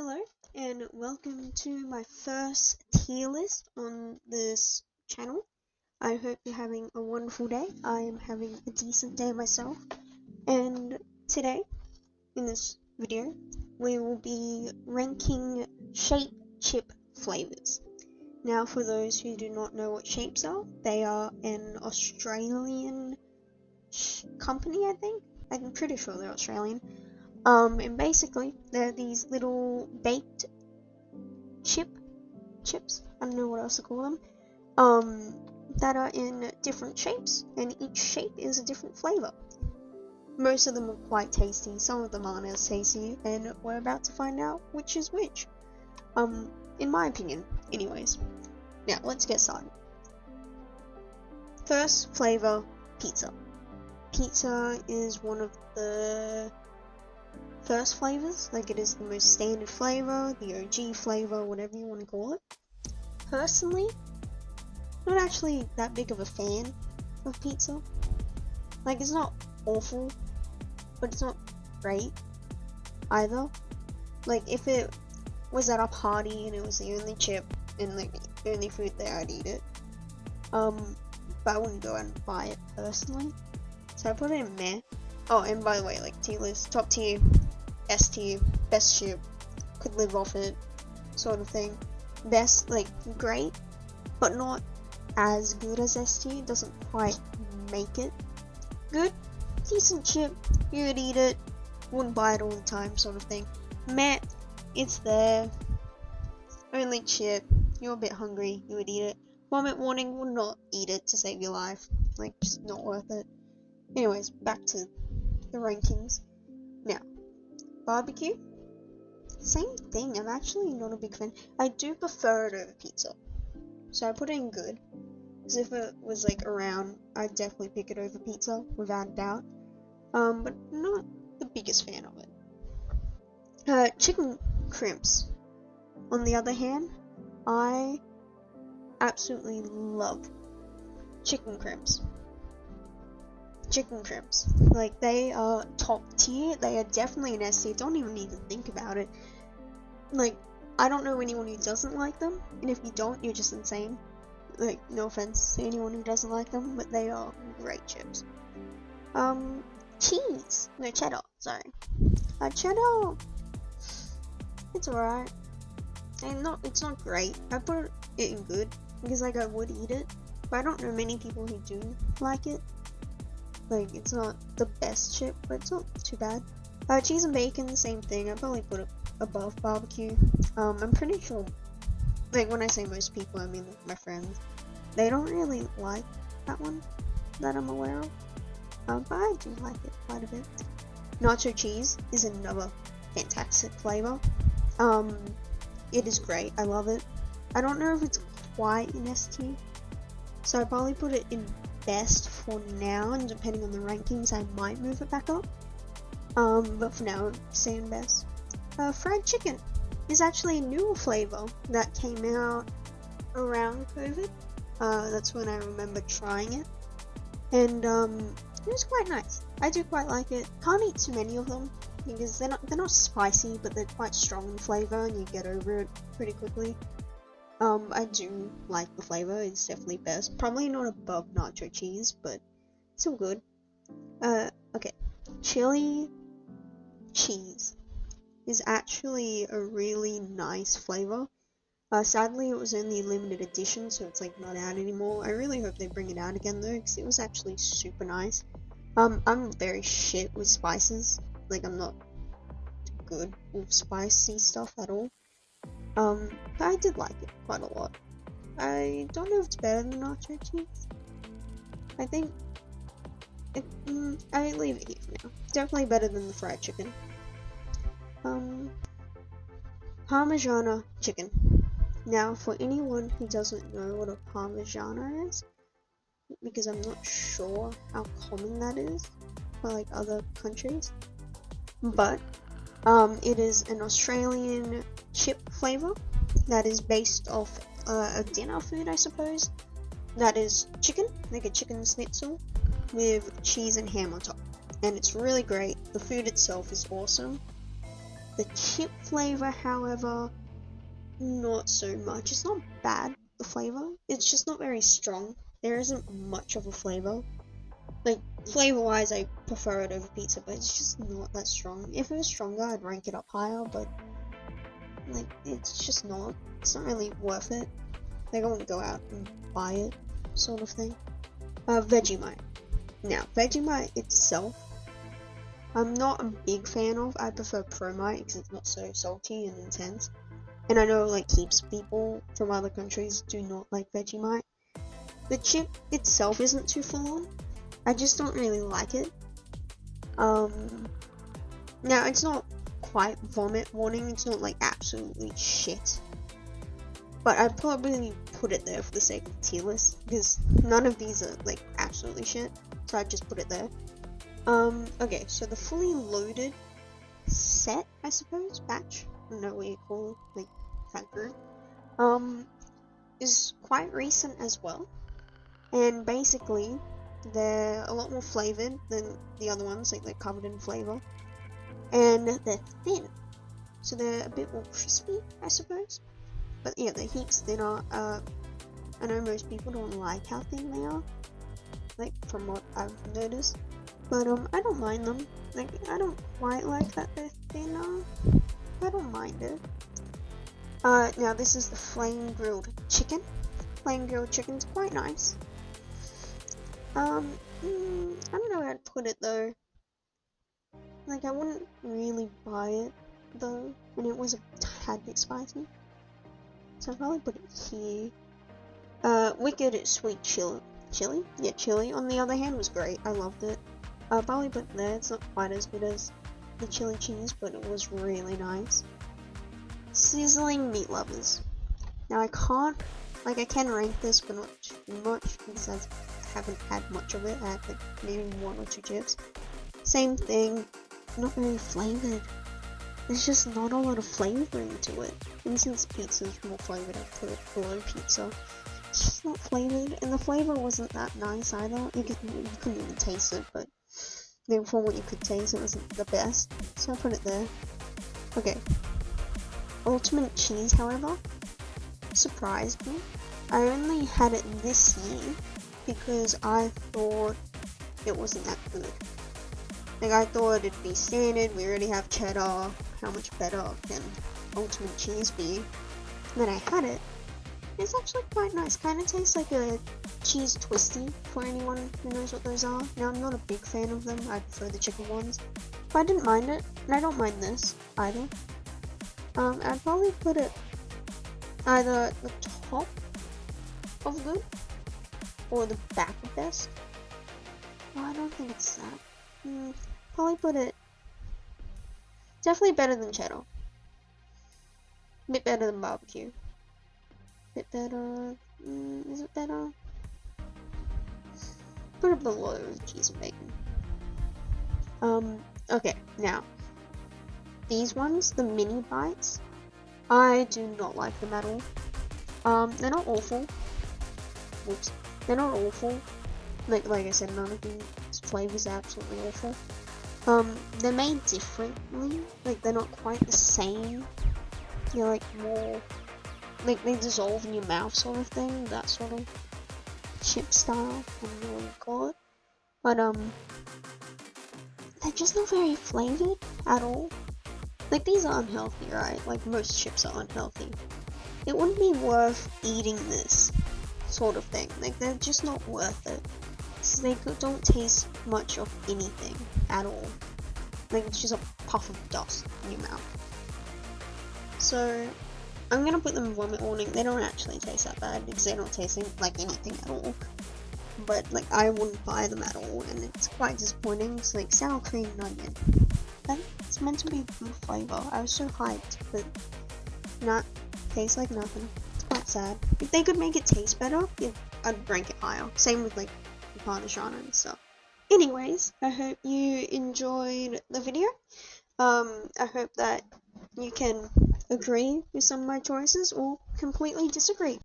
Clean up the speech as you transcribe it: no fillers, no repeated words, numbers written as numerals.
Hello, and welcome to my first tier list on this channel. I hope you're having a wonderful day. I am having a decent day myself, and today, in this video, we will be ranking shape chip flavors. Now, for those who do not know what shapes are, they are an Australian company, I think. I'm pretty sure they're Australian. And basically, they're these little baked chips, I don't know what else to call them, that are in different shapes, and each shape is a different flavor. Most of them are quite tasty, some of them aren't as tasty, and we're about to find out which is which. In my opinion, anyways. Now, let's get started. First flavor, pizza. Pizza is one of the first flavors, like it is the most standard flavor, the OG flavor, whatever you want to call it. Personally, not actually that big of a fan of pizza. Like, it's not awful, but it's not great either. Like, if it was at a party and it was the only chip and like the only food there, I'd eat it. But I wouldn't go out and buy it personally. So I put it in meh. Oh, and by the way, like, tier list, top tier, S tier, best chip, could live off it, sort of thing. Best, like, great, but not as good as S tier, doesn't quite make it. Good, decent chip, you would eat it, wouldn't buy it all the time, sort of thing. Meh, it's there, only chip, you're a bit hungry, you would eat it. Vomit warning, would not eat it to save your life, like, just not worth it. Anyways, back to the rankings. Now, barbecue, same thing, I'm actually not a big fan. I do prefer it over pizza, so I put it in good, because if it was like around, I'd definitely pick it over pizza, without a doubt, but not the biggest fan of it. Chicken crimps, on the other hand, I absolutely love chicken crimps. Like, they are top tier, they are definitely an S tier, don't even need to think about it. Like, I don't know anyone who doesn't like them, and if you don't, you're just insane. Like, no offense to anyone who doesn't like them, but they are great chips. Cheddar, sorry. Cheddar, it's alright. And it's not great. I put it in good, because like I would eat it, but I don't know many people who do like it. Like, it's not the best chip, but it's not too bad. Cheese and bacon, same thing. I probably put it above barbecue. I'm pretty sure, like, when I say most people, I mean like my friends. They don't really like that one that I'm aware of. But I do like it quite a bit. Nacho cheese is another fantastic flavor. It is great. I love it. I don't know if it's quite an S tier, so I probably put it in best for now, and depending on the rankings, I might move it back up. But for now, stay in best. Fried chicken is actually a newer flavor that came out around COVID. That's when I remember trying it, and it was quite nice. I do quite like it. Can't eat too many of them because they're not spicy, but they're quite strong in flavor, and you get over it pretty quickly. I do like the flavor, it's definitely best. Probably not above nacho cheese, but still good. Okay. Chili cheese is actually a really nice flavor. Sadly, it was only limited edition, so it's like not out anymore. I really hope they bring it out again though, because it was actually super nice. I'm very shit with spices. Like, I'm not good with spicy stuff at all. But I did like it quite a lot. I don't know if it's better than nacho cheese. I think I leave it here for now. Definitely better than the fried chicken. Parmigiana chicken. Now, for anyone who doesn't know what a Parmigiana is, because I'm not sure how common that is for like other countries, but it is an Australian chip flavor that is based off a dinner food, I suppose. That is chicken, like a chicken schnitzel, with cheese and ham on top. And it's really great. The food itself is awesome. The chip flavor, however, not so much. It's not bad, the flavor. It's just not very strong. There isn't much of a flavor. Like, flavor-wise, I prefer it over pizza, but it's just not that strong. If it was stronger, I'd rank it up higher, but, like, it's just not. It's not really worth it. Like, I wouldn't go out and buy it, sort of thing. Vegemite. Now, Vegemite itself, I'm not a big fan of. I prefer Promite because it's not so salty and intense. And I know, like, heaps of people from other countries do not like Vegemite. The chip itself isn't too full-on. I just don't really like it. Now, it's not quite vomit warning. It's not, like, absolutely shit. But I'd probably put it there for the sake of tier list, because none of these are, like, absolutely shit. So I'd just put it there. Okay, so the fully loaded set, I suppose, batch, I don't know what you call it, like, factory, is quite recent as well. And basically, they're a lot more flavored than the other ones, like they're covered in flavor. And they're thin, so they're a bit more crispy, I suppose. But yeah, they're heaps thinner. I know most people don't like how thin they are, like from what I've noticed. But I don't mind them. Like, I don't quite like that they're thinner. I don't mind it. Now this is the flame grilled chicken. Flame grilled chicken's quite nice. I don't know where I'd put it though. Like, I wouldn't really buy it though, and it was a tad bit spicy. So I'd probably put it here. Wicked sweet chili. Yeah, chili. On the other hand, was great. I loved it. I'll probably put it there. It's not quite as good as the chili cheese, but it was really nice. Sizzling meat lovers. Now I can rank this, but not too much because I haven't had much of it. I had like maybe 1 or 2 chips. Same thing, not very flavored. There's just not a lot of flavoring to it. And since pizza is more flavored, I put it below pizza. It's just not flavored, and the flavor wasn't that nice either. You couldn't even taste it, but for what you could taste, it wasn't the best. So I put it there. Okay. Ultimate cheese, however, surprised me. I only had it this year because I thought it wasn't that good. Like, I thought it'd be standard, we already have cheddar, how much better can ultimate cheese be? And then I had it. It's actually quite nice. Kind of tastes like a cheese twisty, for anyone who knows what those are. Now, I'm not a big fan of them, I prefer the chicken ones. But I didn't mind it, and I don't mind this either. I'd probably put it either at the top of good, or the back of best. Well, I don't think it's that. Probably put it... Definitely better than cheddar. Bit better than barbecue. Bit better... is it better? Put it below cheese and bacon. Okay, now. These ones, the mini bites, I do not like them at all. They're not awful. Whoops. They're not awful. Like I said, none of these flavors are absolutely awful. They're made differently. Like, they're not quite the same. They're like more, like they dissolve in your mouth sort of thing. That sort of chip style, I don't know what you call it. But they're just not very flavored at all. Like, these are unhealthy, right? Like, most chips are unhealthy. It wouldn't be worth eating this sort of thing. Like, they're just not worth it. So they don't taste much of anything at all. Like, it's just a puff of dust in your mouth. So, I'm gonna put them in vomit warning. They don't actually taste that bad because they're not tasting like anything at all. But, like, I wouldn't buy them at all, and it's quite disappointing. It's like sour cream and onion. It's meant to be good flavor. I was so hyped, but not tastes like nothing. It's quite sad. If they could make it taste better, yeah, I'd rank it higher. Same with like the Parmesan and stuff. Anyways, I hope you enjoyed the video. I hope that you can agree with some of my choices or completely disagree.